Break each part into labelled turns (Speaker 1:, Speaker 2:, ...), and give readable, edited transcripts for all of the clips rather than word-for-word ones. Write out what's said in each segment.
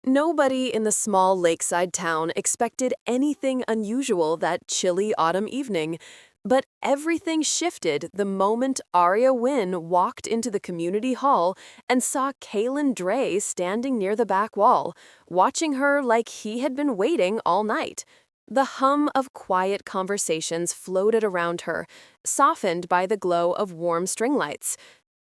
Speaker 1: Nobody in the small lakeside town expected anything unusual that chilly autumn evening, but everything shifted the moment Aria Wynn walked into the community hall and saw Kaylin Dray standing near the back wall, watching her like he had been waiting all night. The hum of quiet conversations floated around her, softened by the glow of warm string lights.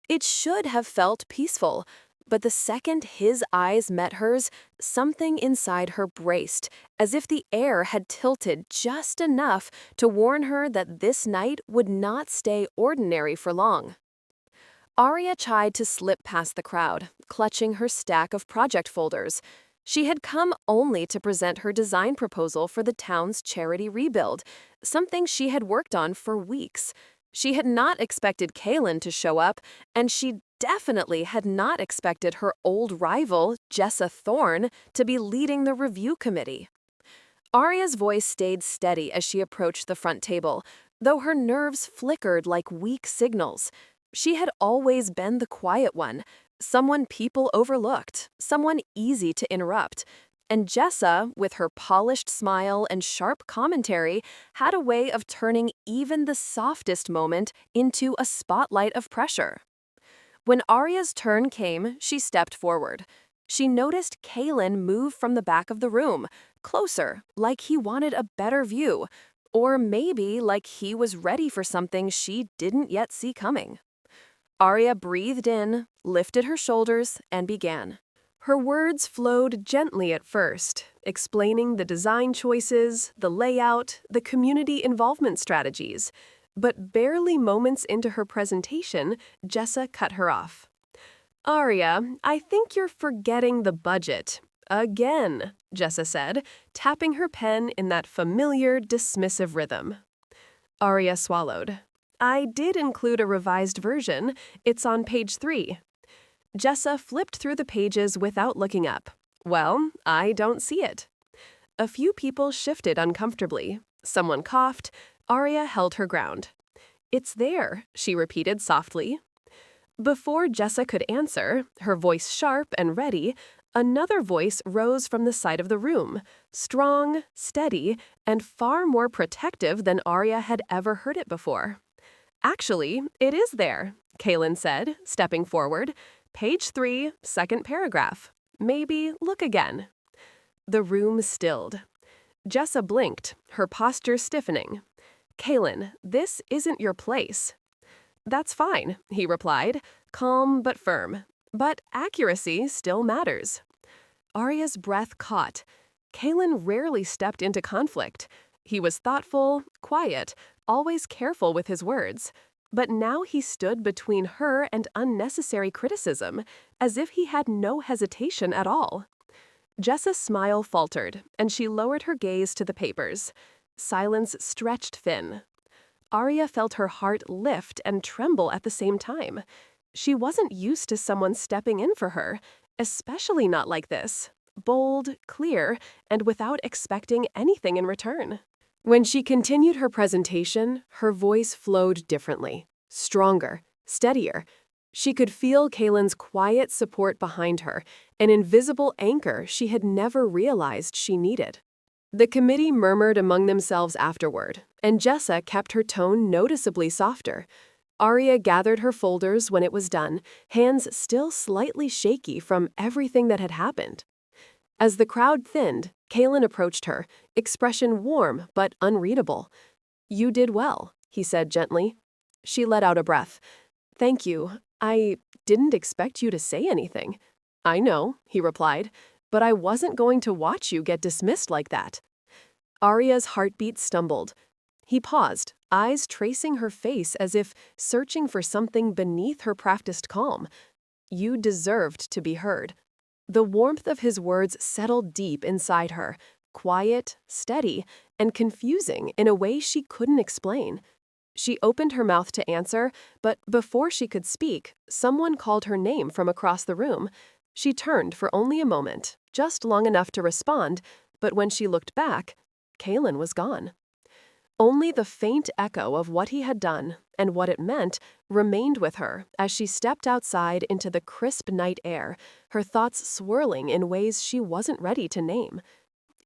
Speaker 1: It should have felt peaceful, but the second his eyes met hers, something inside her braced, as if the air had tilted just enough to warn her that this night would not stay ordinary for long. Arya tried to slip past the crowd, clutching her stack of project folders. She had come only to present her design proposal for the town's charity rebuild, something she had worked on for weeks. She had not expected Kaylin to show up, and she definitely had not expected her old rival, Jessa Thorne, to be leading the review committee. Arya's voice stayed steady as she approached the front table, though her nerves flickered like weak signals. She had always been the quiet one, someone people overlooked, someone easy to interrupt. And Jessa, with her polished smile and sharp commentary, had a way of turning even the softest moment into a spotlight of pressure. When Arya's turn came, she stepped forward. She noticed Kaylin move from the back of the room, closer, like he wanted a better view, or maybe like he was ready for something she didn't yet see coming. Arya breathed in, lifted her shoulders, and began. Her words flowed gently at first, explaining the design choices, the layout, the community involvement strategies. But barely moments into her presentation, Jessa cut her off. Arya, I think you're forgetting the budget. Again, Jessa said, tapping her pen in that familiar, dismissive rhythm. Arya swallowed. I did include a revised version. It's on page 3. Jessa flipped through the pages without looking up. Well, I don't see it. A few people shifted uncomfortably. Someone coughed. Arya held her ground. It's there, she repeated softly. Before Jessa could answer, her voice sharp and ready, another voice rose from the side of the room, strong, steady, and far more protective than Arya had ever heard it before. Actually, it is there, Kaylin said, stepping forward. Page 3, second paragraph. Maybe look again. The room stilled. Jessa blinked, her posture stiffening. Kaylin, this isn't your place. That's fine, he replied, calm but firm. But accuracy still matters. Arya's breath caught. Kaylin rarely stepped into conflict. He was thoughtful, quiet, always careful with his words. But now he stood between her and unnecessary criticism, as if he had no hesitation at all. Jessa's smile faltered, and she lowered her gaze to the papers. Silence stretched thin. Arya felt her heart lift and tremble at the same time. She wasn't used to someone stepping in for her, especially not like this, bold, clear, and without expecting anything in return. When she continued her presentation, her voice flowed differently, stronger, steadier. She could feel Kaylin's quiet support behind her, an invisible anchor she had never realized she needed. The committee murmured among themselves afterward, and Jessa kept her tone noticeably softer. Arya gathered her folders when it was done, hands still slightly shaky from everything that had happened. As the crowd thinned, Kaylin approached her, expression warm but unreadable. You did well, he said gently. She let out a breath. Thank you. I didn't expect you to say anything. I know, he replied, but I wasn't going to watch you get dismissed like that. Arya's heartbeat stumbled. He paused, eyes tracing her face as if searching for something beneath her practiced calm. You deserved to be heard. The warmth of his words settled deep inside her, quiet, steady, and confusing in a way she couldn't explain. She opened her mouth to answer, but before she could speak, someone called her name from across the room. She turned for only a moment, just long enough to respond, but when she looked back, Kaylin was gone. Only the faint echo of what he had done and what it meant remained with her as she stepped outside into the crisp night air, her thoughts swirling in ways she wasn't ready to name.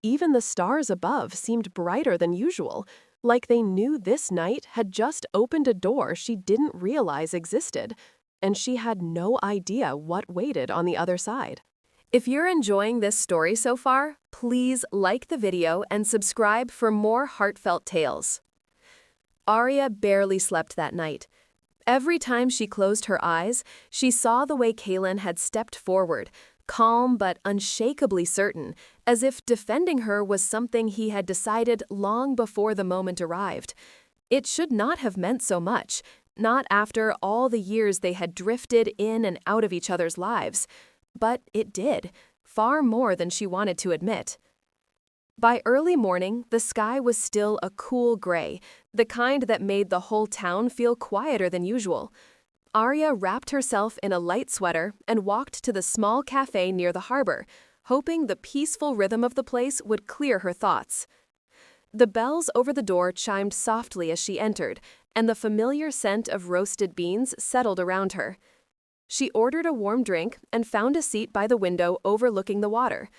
Speaker 1: Even the stars above seemed brighter than usual, like they knew this night had just opened a door she didn't realize existed, and she had no idea what waited on the other side. If you're enjoying this story so far, please like the video and subscribe for more heartfelt tales. Arya barely slept that night. Every time she closed her eyes, she saw the way Kaelin had stepped forward, calm but unshakably certain, as if defending her was something he had decided long before the moment arrived. It should not have meant so much, not after all the years they had drifted in and out of each other's lives. But it did, far more than she wanted to admit. By early morning, the sky was still a cool gray, the kind that made the whole town feel quieter than usual. Arya wrapped herself in a light sweater and walked to the small cafe near the harbor, hoping the peaceful rhythm of the place would clear her thoughts. The bells over the door chimed softly as she entered, and the familiar scent of roasted beans settled around her. She ordered a warm drink and found a seat by the window overlooking the water.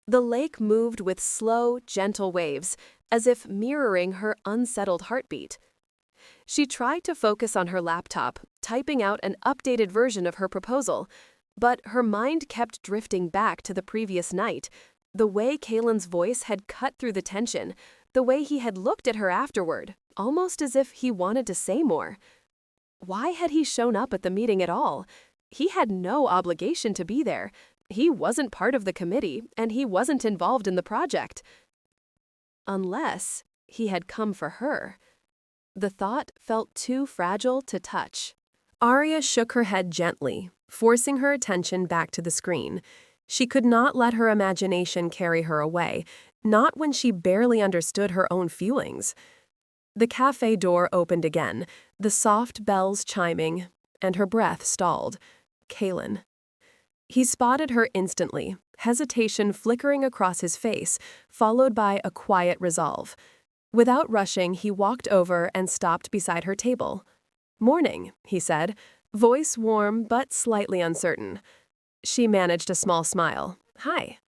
Speaker 1: The lake moved with slow, gentle waves, as if mirroring her unsettled heartbeat. She tried to focus on her laptop, typing out an updated version of her proposal, but her mind kept drifting back to the previous night, the way Kaelin's voice had cut through the tension, the way he had looked at her afterward, almost as if he wanted to say more. Why had he shown up at the meeting at all? He had no obligation to be there. He wasn't part of the committee, and he wasn't involved in the project. Unless he had come for her. The thought felt too fragile to touch. Arya shook her head gently, forcing her attention back to the screen. She could not let her imagination carry her away, not when she barely understood her own feelings. The cafe door opened again, the soft bells chiming, and her breath stalled. Kaelin. He spotted her instantly, hesitation flickering across his face, followed by a quiet resolve. Without rushing, he walked over and stopped beside her table. "Morning," he said, voice warm but slightly uncertain. She managed a small smile. "Hi."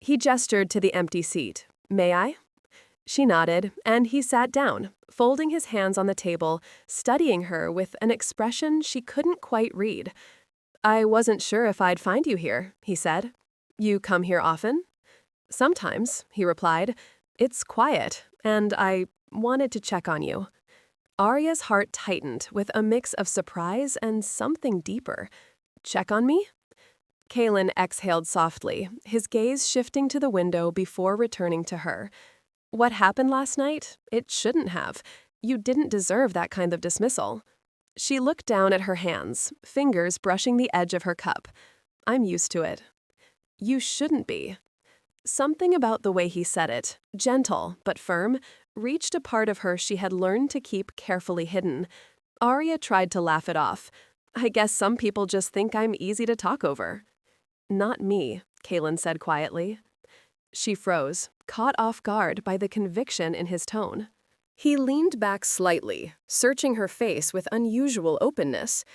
Speaker 1: He gestured to the empty seat. "May I?" She nodded, and he sat down, folding his hands on the table, studying her with an expression she couldn't quite read. "I wasn't sure if I'd find you here," he said. "You come here often?" "Sometimes," he replied. "It's quiet, and I wanted to check on you." Arya's heart tightened with a mix of surprise and something deeper. "Check on me?" Kaelin exhaled softly, his gaze shifting to the window before returning to her. "What happened last night? It shouldn't have. You didn't deserve that kind of dismissal." She looked down at her hands, fingers brushing the edge of her cup. "I'm used to it." "You shouldn't be." Something about the way he said it, gentle but firm, reached a part of her she had learned to keep carefully hidden. Arya tried to laugh it off. "I guess some people just think I'm easy to talk over." "Not me," Kaelin said quietly. She froze, caught off guard by the conviction in his tone. He leaned back slightly, searching her face with unusual openness.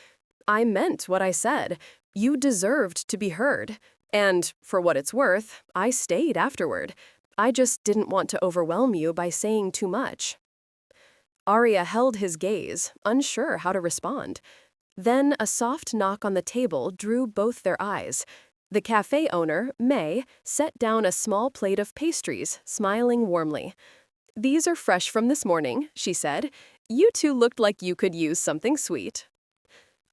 Speaker 1: "I meant what I said. You deserved to be heard. And, for what it's worth, I stayed afterward. I just didn't want to overwhelm you by saying too much." Arya held his gaze, unsure how to respond. Then a soft knock on the table drew both their eyes. The cafe owner, May, set down a small plate of pastries, smiling warmly. "These are fresh from this morning," she said. "You two looked like you could use something sweet."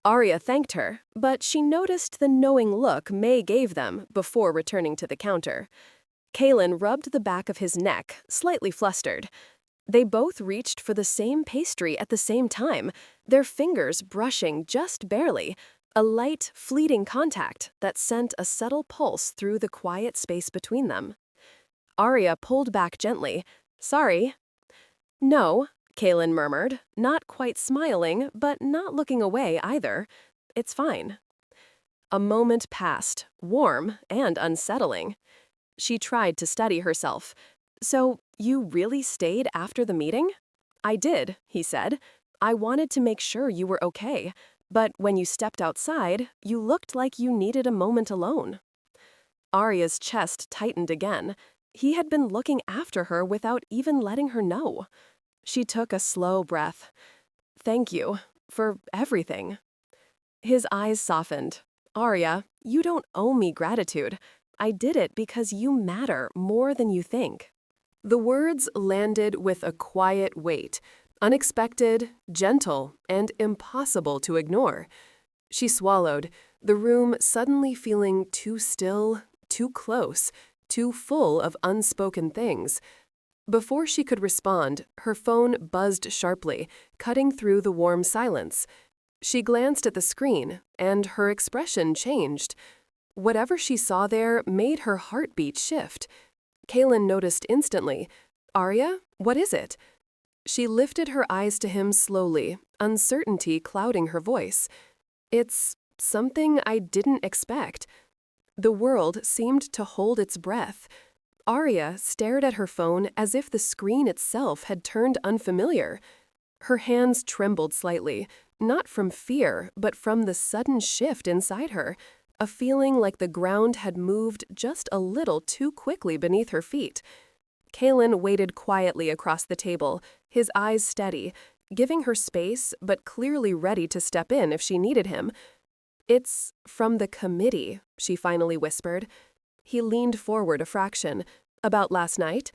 Speaker 1: Arya thanked her, but she noticed the knowing look May gave them before returning to the counter. Kaelin rubbed the back of his neck, slightly flustered. They both reached for the same pastry at the same time, their fingers brushing just barely, a light, fleeting contact that sent a subtle pulse through the quiet space between them. Arya pulled back gently. "Sorry." "No," Kaelin murmured, not quite smiling, but not looking away either. "It's fine." A moment passed, warm and unsettling. She tried to steady herself. "So, you really stayed after the meeting?" "I did," he said. "I wanted to make sure you were okay, but when you stepped outside, you looked like you needed a moment alone." Arya's chest tightened again. He had been looking after her without even letting her know. She took a slow breath. "Thank you for everything." His eyes softened. "Arya, you don't owe me gratitude. I did it because you matter more than you think." The words landed with a quiet weight, unexpected, gentle, and impossible to ignore. She swallowed, the room suddenly feeling too still, too close, too full of unspoken things. Before she could respond, her phone buzzed sharply, cutting through the warm silence. She glanced at the screen, and her expression changed. Whatever she saw there made her heartbeat shift. Kaylin noticed instantly. "Arya, what is it?" She lifted her eyes to him slowly, uncertainty clouding her voice. "It's something I didn't expect." The world seemed to hold its breath. Arya stared at her phone as if the screen itself had turned unfamiliar. Her hands trembled slightly, not from fear, but from the sudden shift inside her, a feeling like the ground had moved just a little too quickly beneath her feet. Kaylin waited quietly across the table, his eyes steady, giving her space but clearly ready to step in if she needed him. "It's from the committee," she finally whispered. He leaned forward a fraction. "About last night?"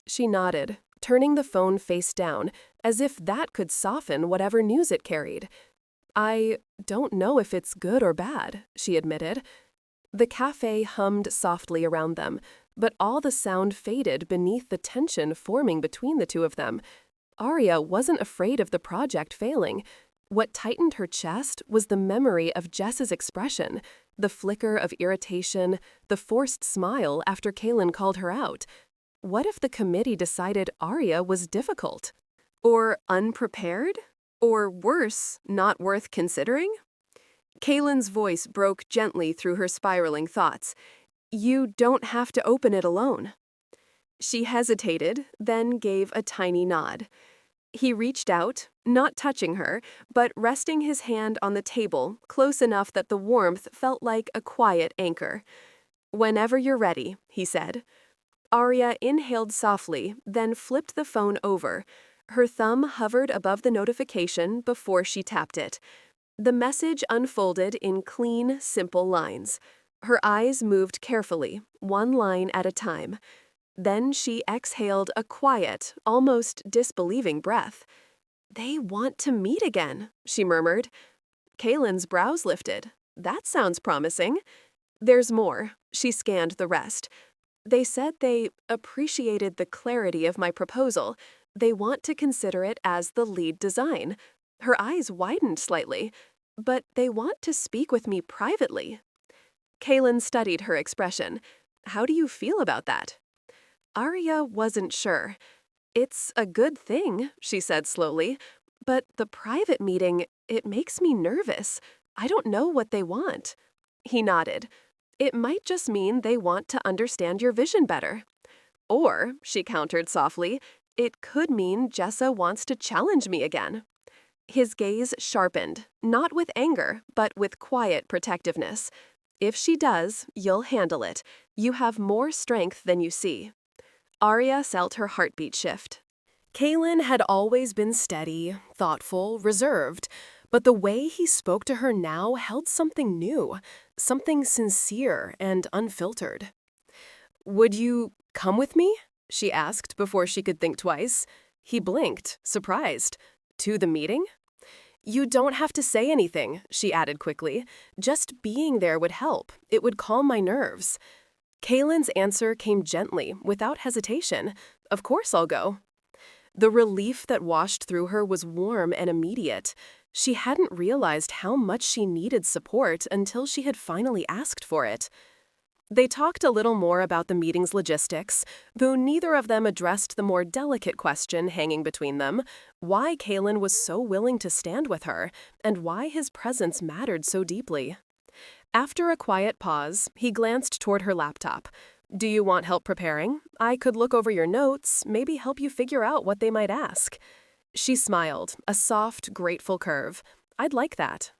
Speaker 1: She nodded, turning the phone face down, as if that could soften whatever news it carried. "I don't know if it's good or bad," she admitted. The cafe hummed softly around them, but all the sound faded beneath the tension forming between the two of them. Arya wasn't afraid of the project failing. What tightened her chest was the memory of Jess's expression, the flicker of irritation, the forced smile after Kaylin called her out. What if the committee decided Arya was difficult? Or unprepared? Or worse, not worth considering? Kaylin's voice broke gently through her spiraling thoughts. "You don't have to open it alone." She hesitated, then gave a tiny nod. He reached out, not touching her, but resting his hand on the table, close enough that the warmth felt like a quiet anchor. "Whenever you're ready," he said. Arya inhaled softly, then flipped the phone over. Her thumb hovered above the notification before she tapped it. The message unfolded in clean, simple lines. Her eyes moved carefully, one line at a time. Then she exhaled a quiet, almost disbelieving breath. "They want to meet again," she murmured. Kaylin's brows lifted. "That sounds promising." "There's more." She scanned the rest. "They said they appreciated the clarity of my proposal. They want to consider it as the lead design." Her eyes widened slightly. "But they want to speak with me privately." Kaylin studied her expression. "How do you feel about that?" Arya wasn't sure. "It's a good thing," she said slowly. "But the private meeting, it makes me nervous. I don't know what they want." He nodded. "It might just mean they want to understand your vision better." Or, she countered softly, "it could mean Jessa wants to challenge me again." His gaze sharpened, not with anger, but with quiet protectiveness. "If she does, you'll handle it. You have more strength than you see." Arya felt her heartbeat shift. Kaylin had always been steady, thoughtful, reserved, but the way he spoke to her now held something new, something sincere and unfiltered. "Would you come with me?" she asked before she could think twice. He blinked, surprised. "To the meeting?" "You don't have to say anything," she added quickly. "Just being there would help. It would calm my nerves." Kaylin's answer came gently, without hesitation. "Of course I'll go." The relief that washed through her was warm and immediate. She hadn't realized how much she needed support until she had finally asked for it. They talked a little more about the meeting's logistics, though neither of them addressed the more delicate question hanging between them, why Kaylin was so willing to stand with her, and why his presence mattered so deeply. After a quiet pause, he glanced toward her laptop. "Do you want help preparing? I could look over your notes, maybe help you figure out what they might ask." She smiled, a soft, grateful curve. I'd like that.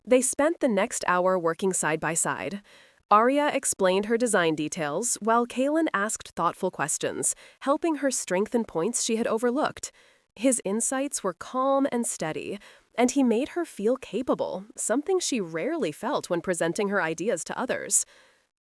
Speaker 1: They spent the next hour working side by side. Arya explained her design details, while Kaylin asked thoughtful questions, helping her strengthen points she had overlooked. His insights were calm and steady, and he made her feel capable, something she rarely felt when presenting her ideas to others.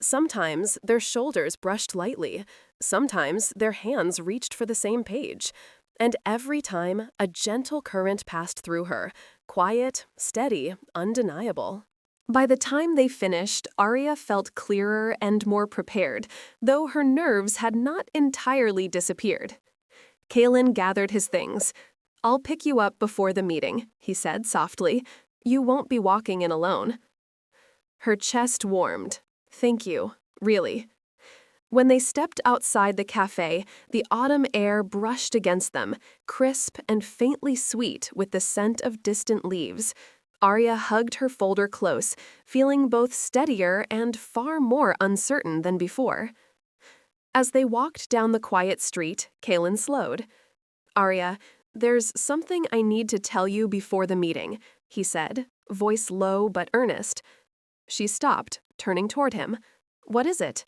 Speaker 1: Sometimes their shoulders brushed lightly, sometimes their hands reached for the same page, and every time a gentle current passed through her, quiet, steady, undeniable. By the time they finished, Arya felt clearer and more prepared, though her nerves had not entirely disappeared. Kaylin gathered his things. I'll pick you up before the meeting, he said softly. You won't be walking in alone. Her chest warmed. Thank you, really. When they stepped outside the cafe, the autumn air brushed against them, crisp and faintly sweet with the scent of distant leaves. Arya hugged her folder close, feeling both steadier and far more uncertain than before. As they walked down the quiet street, Kaylin slowed. Arya, there's something I need to tell you before the meeting, he said, voice low but earnest. She stopped, turning toward him. What is it?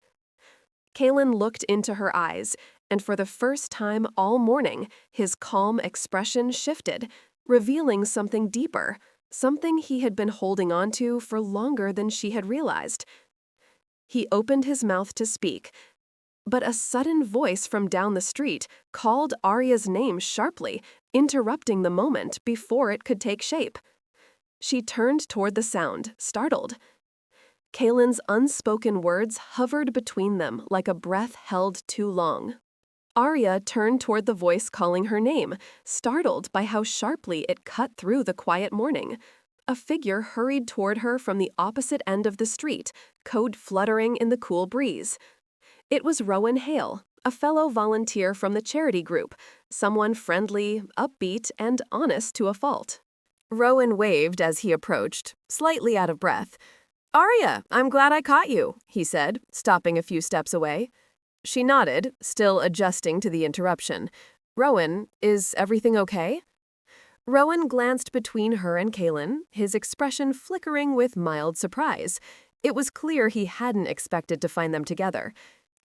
Speaker 1: Kaylin looked into her eyes, and for the first time all morning, his calm expression shifted, revealing something deeper, something he had been holding on to for longer than she had realized. He opened his mouth to speak, but a sudden voice from down the street called Arya's name sharply, interrupting the moment before it could take shape. She turned toward the sound, startled. Kaylin's unspoken words hovered between them like a breath held too long. Arya turned toward the voice calling her name, startled by how sharply it cut through the quiet morning. A figure hurried toward her from the opposite end of the street, coat fluttering in the cool breeze. It was Rowan Hale, a fellow volunteer from the charity group, someone friendly, upbeat, and honest to a fault. Rowan waved as he approached, slightly out of breath. Arya, I'm glad I caught you, he said, stopping a few steps away. She nodded, still adjusting to the interruption. Rowan, is everything okay? Rowan glanced between her and Kaylin, his expression flickering with mild surprise. It was clear he hadn't expected to find them together.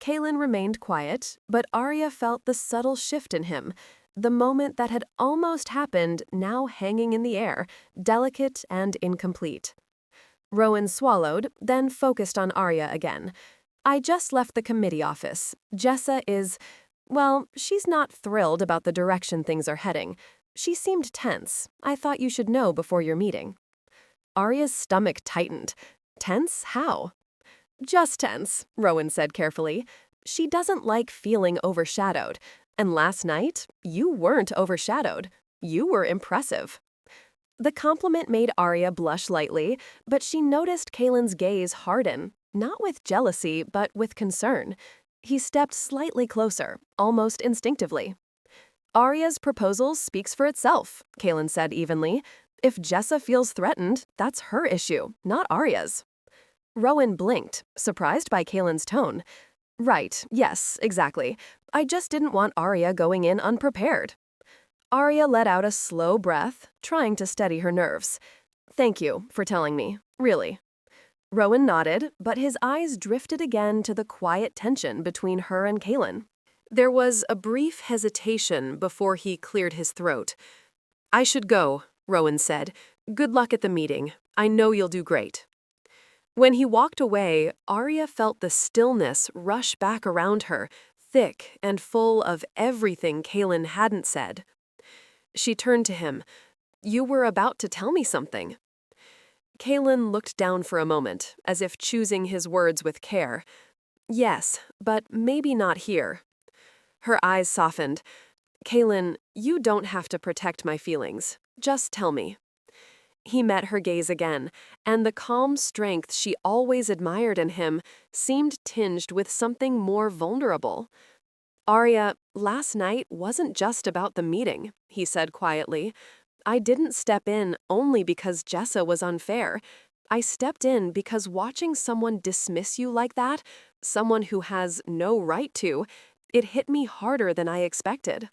Speaker 1: Kaylin remained quiet, but Arya felt the subtle shift in him, the moment that had almost happened now hanging in the air, delicate and incomplete. Rowan swallowed, then focused on Arya again. I just left the committee office. Jessa is, well, she's not thrilled about the direction things are heading. She seemed tense. I thought you should know before your meeting. Arya's stomach tightened. Tense? How? Just tense, Rowan said carefully. She doesn't like feeling overshadowed. And last night, you weren't overshadowed. You were impressive. The compliment made Arya blush lightly, but she noticed Kaylin's gaze harden, not with jealousy, but with concern. He stepped slightly closer, almost instinctively. Arya's proposal speaks for itself, Kaylin said evenly. If Jessa feels threatened, that's her issue, not Arya's. Rowan blinked, surprised by Kaylin's tone. Right, yes, exactly. I just didn't want Arya going in unprepared. Arya let out a slow breath, trying to steady her nerves. Thank you for telling me, really. Rowan nodded, but his eyes drifted again to the quiet tension between her and Kaylin. There was a brief hesitation before he cleared his throat. I should go, Rowan said. Good luck at the meeting. I know you'll do great. When he walked away, Arya felt the stillness rush back around her, thick and full of everything Kaylin hadn't said. She turned to him. You were about to tell me something. Kaylin looked down for a moment, as if choosing his words with care. Yes, but maybe not here. Her eyes softened. Kaylin, you don't have to protect my feelings. Just tell me. He met her gaze again, and the calm strength she always admired in him seemed tinged with something more vulnerable. Arya, last night wasn't just about the meeting, he said quietly. I didn't step in only because Jessa was unfair. I stepped in because watching someone dismiss you like that, someone who has no right to, it hit me harder than I expected.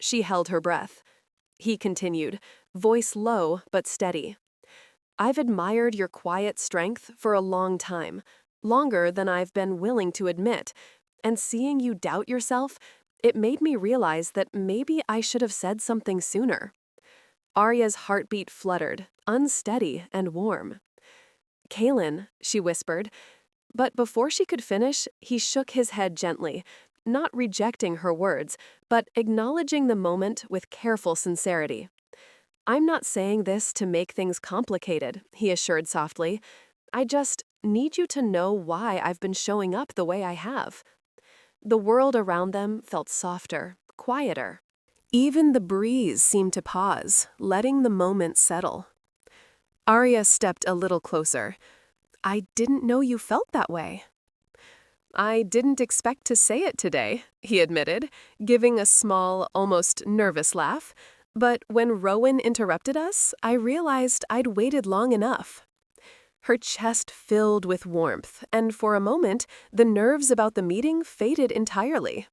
Speaker 1: She held her breath. he continued, voice low but steady. I've admired your quiet strength for a long time, longer than I've been willing to admit, and seeing you doubt yourself, it made me realize that maybe I should have said something sooner. Arya's heartbeat fluttered, unsteady and warm. Kaelin, she whispered, but before she could finish, he shook his head gently, not rejecting her words, but acknowledging the moment with careful sincerity. I'm not saying this to make things complicated, he assured softly. I just need you to know why I've been showing up the way I have. The world around them felt softer, quieter. Even the breeze seemed to pause, letting the moment settle. Arya stepped a little closer. I didn't know you felt that way. I didn't expect to say it today, he admitted, giving a small, almost nervous laugh. But when Rowan interrupted us, I realized I'd waited long enough. Her chest filled with warmth, and for a moment, the nerves about the meeting faded entirely.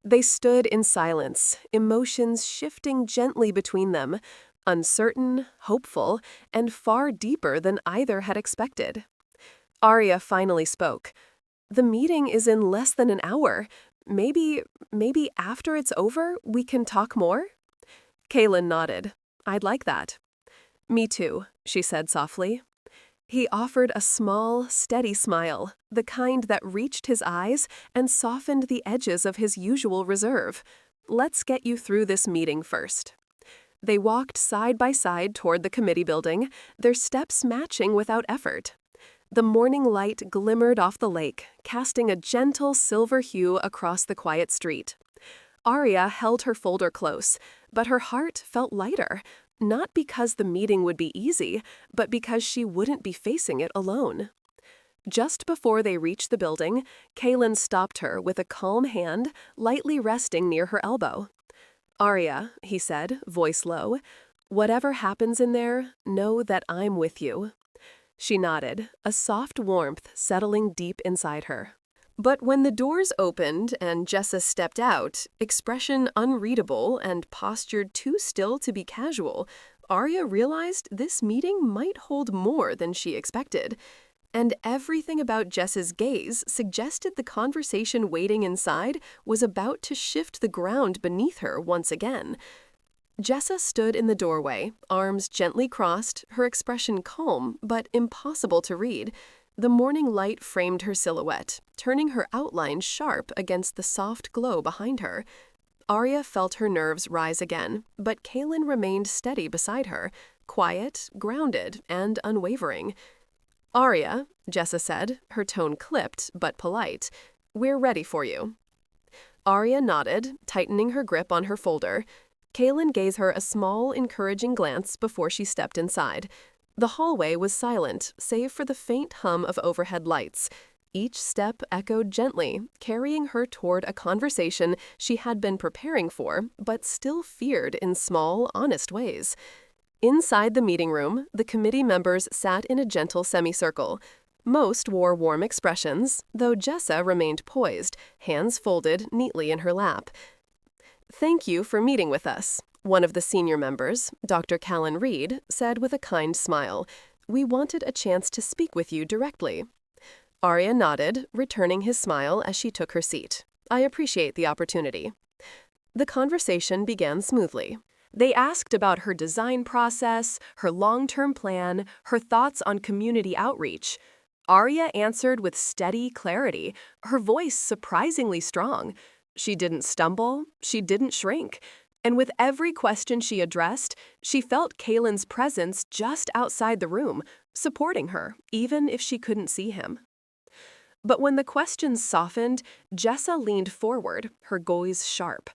Speaker 1: They stood in silence, emotions shifting gently between them, uncertain, hopeful, and far deeper than either had expected. Arya finally spoke. The meeting is in less than an hour. Maybe after it's over, we can talk more? Kaelin nodded. I'd like that. Me too, she said softly. He offered a small, steady smile, the kind that reached his eyes and softened the edges of his usual reserve. Let's get you through this meeting first. They walked side by side toward the committee building, their steps matching without effort. The morning light glimmered off the lake, casting a gentle silver hue across the quiet street. Arya held her folder close, but her heart felt lighter, not because the meeting would be easy, but because she wouldn't be facing it alone. Just before they reached the building, Kaelin stopped her with a calm hand, lightly resting near her elbow. Arya, he said, voice low, whatever happens in there, know that I'm with you. She nodded, a soft warmth settling deep inside her. But when the doors opened and Jessa stepped out, expression unreadable and postured too still to be casual, Arya realized this meeting might hold more than she expected. And everything about Jessa's gaze suggested the conversation waiting inside was about to shift the ground beneath her once again. Jessa stood in the doorway, arms gently crossed, her expression calm but impossible to read. The morning light framed her silhouette, turning her outline sharp against the soft glow behind her. Arya felt her nerves rise again, but Kaelin remained steady beside her, quiet, grounded, and unwavering. Arya, Jessa said, her tone clipped but polite, we're ready for you. Arya nodded, tightening her grip on her folder. Kaelin gave her a small, encouraging glance before she stepped inside. The hallway was silent, save for the faint hum of overhead lights. Each step echoed gently, carrying her toward a conversation she had been preparing for, but still feared in small, honest ways. Inside the meeting room, the committee members sat in a gentle semicircle. Most wore warm expressions, though Jessa remained poised, hands folded neatly in her lap. Thank you for meeting with us, one of the senior members, Dr. Callan Reed, said with a kind smile. We wanted a chance to speak with you directly. Arya nodded, returning his smile as she took her seat. I appreciate the opportunity. The conversation began smoothly. They asked about her design process, her long-term plan, her thoughts on community outreach. Arya answered with steady clarity, her voice surprisingly strong. She didn't stumble, she didn't shrink. And with every question she addressed, she felt Kaelin's presence just outside the room, supporting her, even if she couldn't see him. But when the questions softened, Jessa leaned forward, her gaze sharp.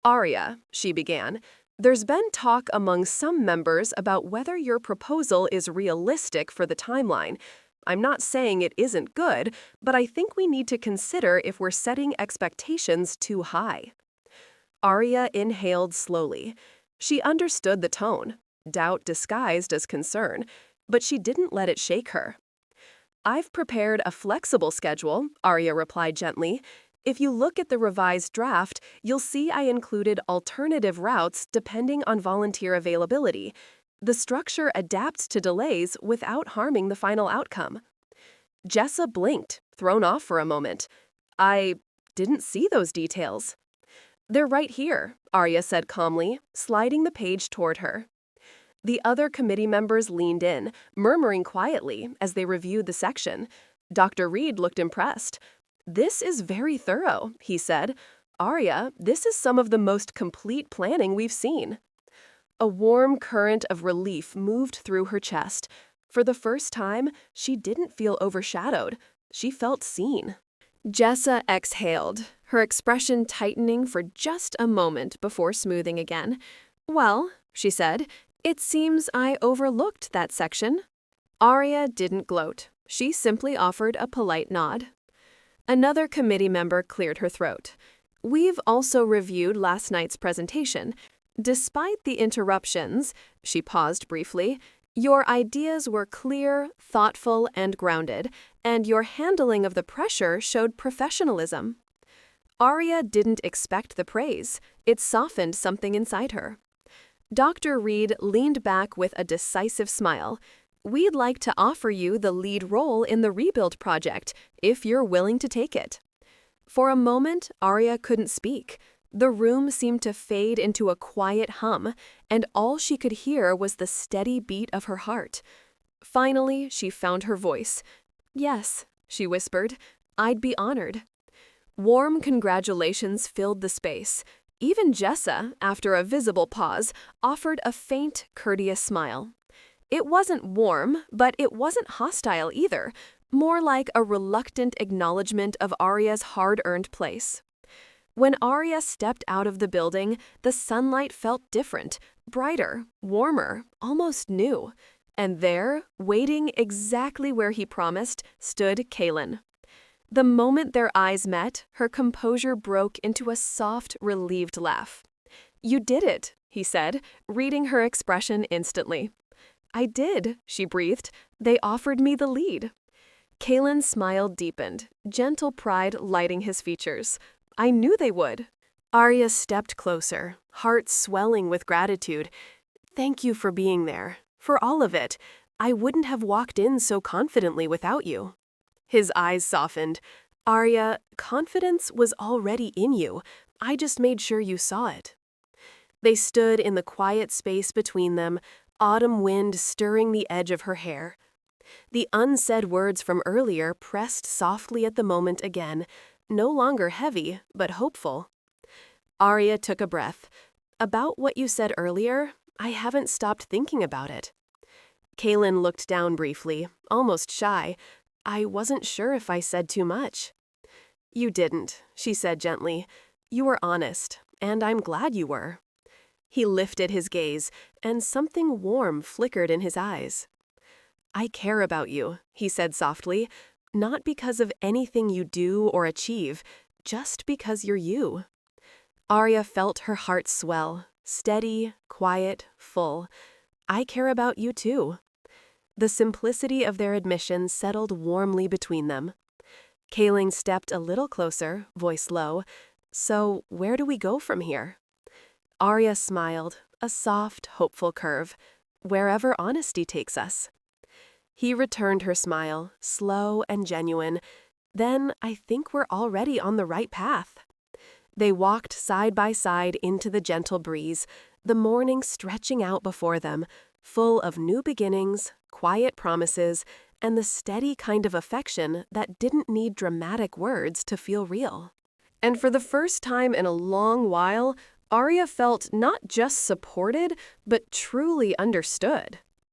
Speaker 1: Arya, she began, there's been talk among some members about whether your proposal is realistic for the timeline. I'm not saying it isn't good, but I think we need to consider if we're setting expectations too high. Arya inhaled slowly. She understood the tone, doubt disguised as concern, but she didn't let it shake her. I've prepared a flexible schedule, Arya replied gently. If you look at the revised draft, you'll see I included alternative routes depending on volunteer availability. The structure adapts to delays without harming the final outcome. Jessa blinked, thrown off for a moment. I didn't see those details. They're right here, Arya said calmly, sliding the page toward her. The other committee members leaned in, murmuring quietly as they reviewed the section. Dr. Reed looked impressed. "This is very thorough," he said. "Arya, this is some of the most complete planning we've seen." A warm current of relief moved through her chest. For the first time, she didn't feel overshadowed. She felt seen. Jessa exhaled, her expression tightening for just a moment before smoothing again. "Well," she said, "it seems I overlooked that section." Arya didn't gloat. She simply offered a polite nod. Another committee member cleared her throat. "We've also reviewed last night's presentation. Despite the interruptions," she paused briefly, "your ideas were clear, thoughtful, and grounded, and your handling of the pressure showed professionalism." Arya didn't expect the praise. It softened something inside her. Dr. Reed leaned back with a decisive smile. "We'd like to offer you the lead role in the rebuild project, if you're willing to take it." For a moment, Arya couldn't speak. The room seemed to fade into a quiet hum, and all she could hear was the steady beat of her heart. Finally, she found her voice. "Yes," she whispered, "I'd be honored." Warm congratulations filled the space. Even Jessa, after a visible pause, offered a faint, courteous smile. It wasn't warm, but it wasn't hostile either, more like a reluctant acknowledgement of Arya's hard-earned place. When Arya stepped out of the building, the sunlight felt different, brighter, warmer, almost new. And there, waiting exactly where he promised, stood Kaylin. The moment their eyes met, her composure broke into a soft, relieved laugh. "You did it," he said, reading her expression instantly. "I did," she breathed. "They offered me the lead." Kaylin's smile deepened, gentle pride lighting his features. "I knew they would." Arya stepped closer, heart swelling with gratitude. "Thank you for being there. For all of it. I wouldn't have walked in so confidently without you." His eyes softened. "Arya, confidence was already in you. I just made sure you saw it." They stood in the quiet space between them, autumn wind stirring the edge of her hair. The unsaid words from earlier pressed softly at the moment again, no longer heavy, but hopeful. Arya took a breath. "About what you said earlier, I haven't stopped thinking about it." Kaylin looked down briefly, almost shy. "I wasn't sure if I said too much." "You didn't," she said gently. "You were honest, and I'm glad you were." He lifted his gaze, and something warm flickered in his eyes. "I care about you," he said softly, "not because of anything you do or achieve, just because you're you." Arya felt her heart swell, steady, quiet, full. "I care about you too." The simplicity of their admission settled warmly between them. Kaylin stepped a little closer, voice low. "So, where do we go from here?" Arya smiled, a soft, hopeful curve. "Wherever honesty takes us." He returned her smile, slow and genuine. "Then I think we're already on the right path." They walked side by side into the gentle breeze, the morning stretching out before them, full of new beginnings, quiet promises, and the steady kind of affection that didn't need dramatic words to feel real. And for the first time in a long while, Arya felt not just supported, but truly understood.